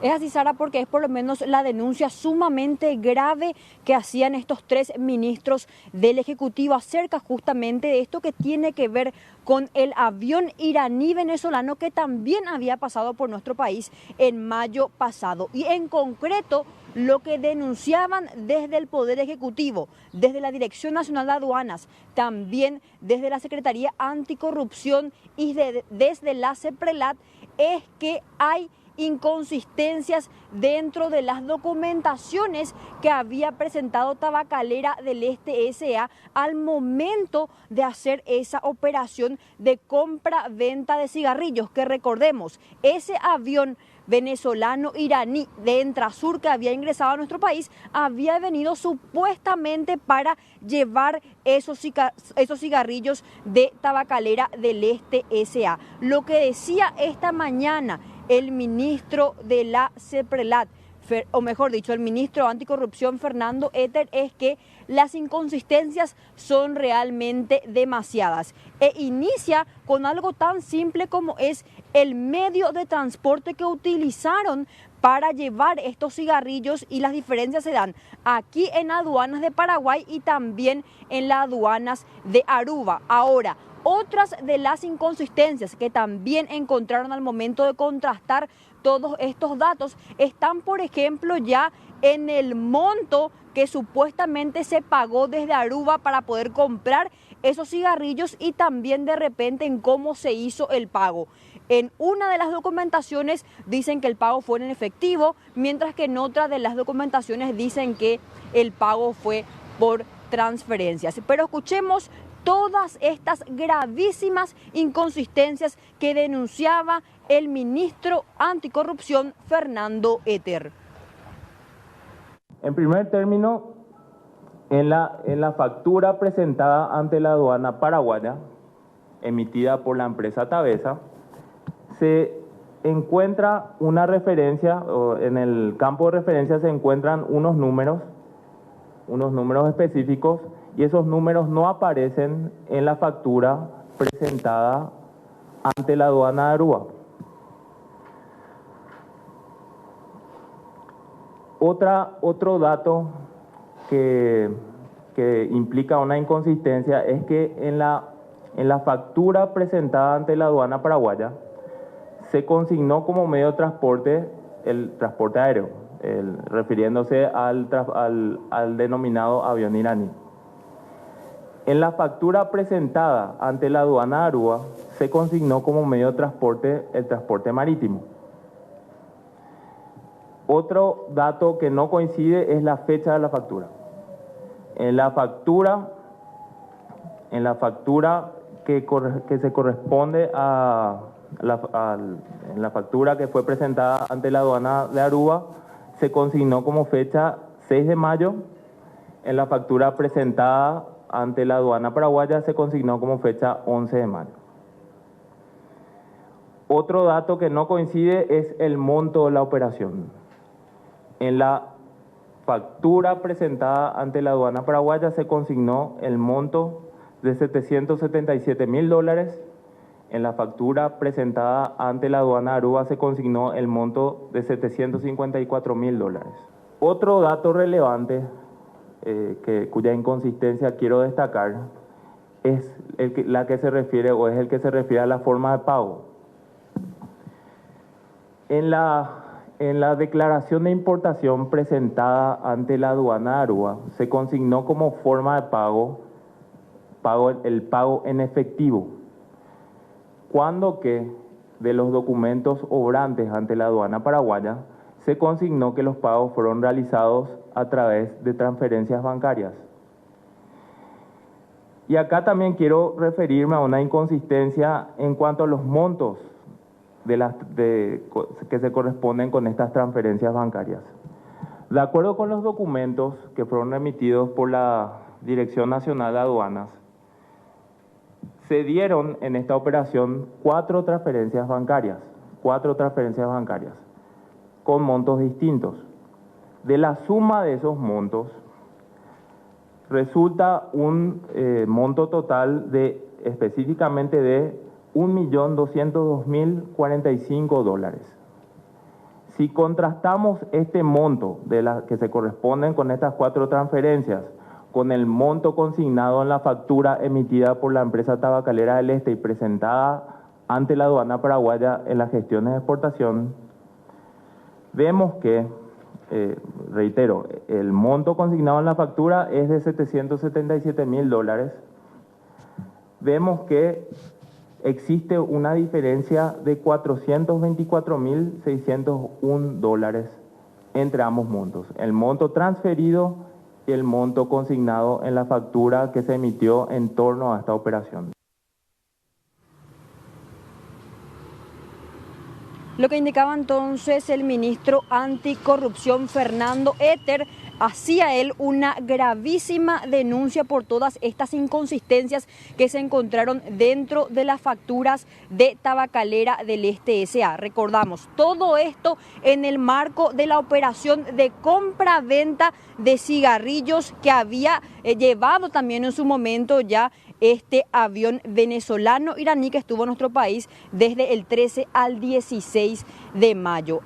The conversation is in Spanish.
Es así, Sara, porque es por lo menos la denuncia sumamente grave que hacían estos tres ministros del Ejecutivo acerca justamente de esto que tiene que ver con el avión iraní-venezolano que también había pasado por nuestro país en mayo pasado. Y en concreto, lo que denunciaban desde el Poder Ejecutivo, desde la Dirección Nacional de Aduanas, también desde la Secretaría Anticorrupción y desde la CEPRELAT, es que hay inconsistencias dentro de las documentaciones que había presentado Tabacalera del Este S.A. al momento de hacer esa operación de compra-venta de cigarrillos, que recordemos, ese avión venezolano-iraní de Entrasur que había ingresado a nuestro país había venido supuestamente para llevar esos cigarrillos de Tabacalera del Este S.A. Lo que decía esta mañana el ministro de la CEPRELAT, o mejor dicho, el ministro anticorrupción Fernando Etter, es que las inconsistencias son realmente demasiadas. E inicia con algo tan simple como es el medio de transporte que utilizaron para llevar estos cigarrillos, y las diferencias se dan aquí en aduanas de Paraguay y también en las aduanas de Aruba. Ahora, otras de las inconsistencias que también encontraron al momento de contrastar todos estos datos están, por ejemplo, ya en el monto que supuestamente se pagó desde Aruba para poder comprar esos cigarrillos y también de repente en cómo se hizo el pago. En una de las documentaciones dicen que el pago fue en efectivo, mientras que en otra de las documentaciones dicen que el pago fue por transferencias. Pero escuchemos todas estas gravísimas inconsistencias que denunciaba el ministro anticorrupción Fernando Etter. En primer término, en la factura presentada ante la aduana paraguaya, emitida por la empresa Tabesa, se encuentra una referencia, o en el campo de referencia se encuentran unos números específicos, y esos números no aparecen en la factura presentada ante la aduana de Aruba. Otro dato que implica una inconsistencia es que en la factura presentada ante la aduana paraguaya se consignó como medio de transporte el transporte aéreo, refiriéndose al denominado avión iraní. En la factura presentada ante la aduana de Aruba se consignó como medio de transporte el transporte marítimo. Otro dato que no coincide es la fecha de la factura. En la factura que se corresponde en la factura que fue presentada ante la aduana de Aruba se consignó como fecha 6 de mayo. En la factura presentada ante la aduana paraguaya se consignó como fecha 11 de mayo. Otro dato que no coincide es el monto de la operación. En la factura presentada ante la aduana paraguaya se consignó el monto de $777,000. En la factura presentada ante la aduana de Aruba se consignó el monto de $754,000. Otro dato relevante cuya inconsistencia quiero destacar es el que se refiere a la forma de pago. En la declaración de importación presentada ante la aduana de Aruba se consignó como forma de pago el pago en efectivo, cuando que de los documentos obrantes ante la aduana paraguaya se consignó que los pagos fueron realizados a través de transferencias bancarias. Y acá también quiero referirme a una inconsistencia en cuanto a los montos que se corresponden con estas transferencias bancarias. De acuerdo con los documentos que fueron emitidos por la Dirección Nacional de Aduanas, se dieron en esta operación cuatro transferencias bancarias con montos distintos. De la suma de esos montos resulta un monto total específicamente de $1.202.045. Si contrastamos este monto de las que se corresponden con estas 4 transferencias con el monto consignado en la factura emitida por la empresa tabacalera del Este y presentada ante la aduana paraguaya en las gestiones de exportación, vemos que, reitero, el monto consignado en la factura es de $777.000. Vemos que existe una diferencia de $424.601 entre ambos montos, el monto transferido y el monto consignado en la factura que se emitió en torno a esta operación. Lo que indicaba entonces el ministro anticorrupción Fernando Etter, hacía él una gravísima denuncia por todas estas inconsistencias que se encontraron dentro de las facturas de Tabacalera del Este S.A. Recordamos, todo esto en el marco de la operación de compra-venta de cigarrillos que había llevado también en su momento ya este avión venezolano iraní que estuvo en nuestro país desde el 13 al 16 de mayo.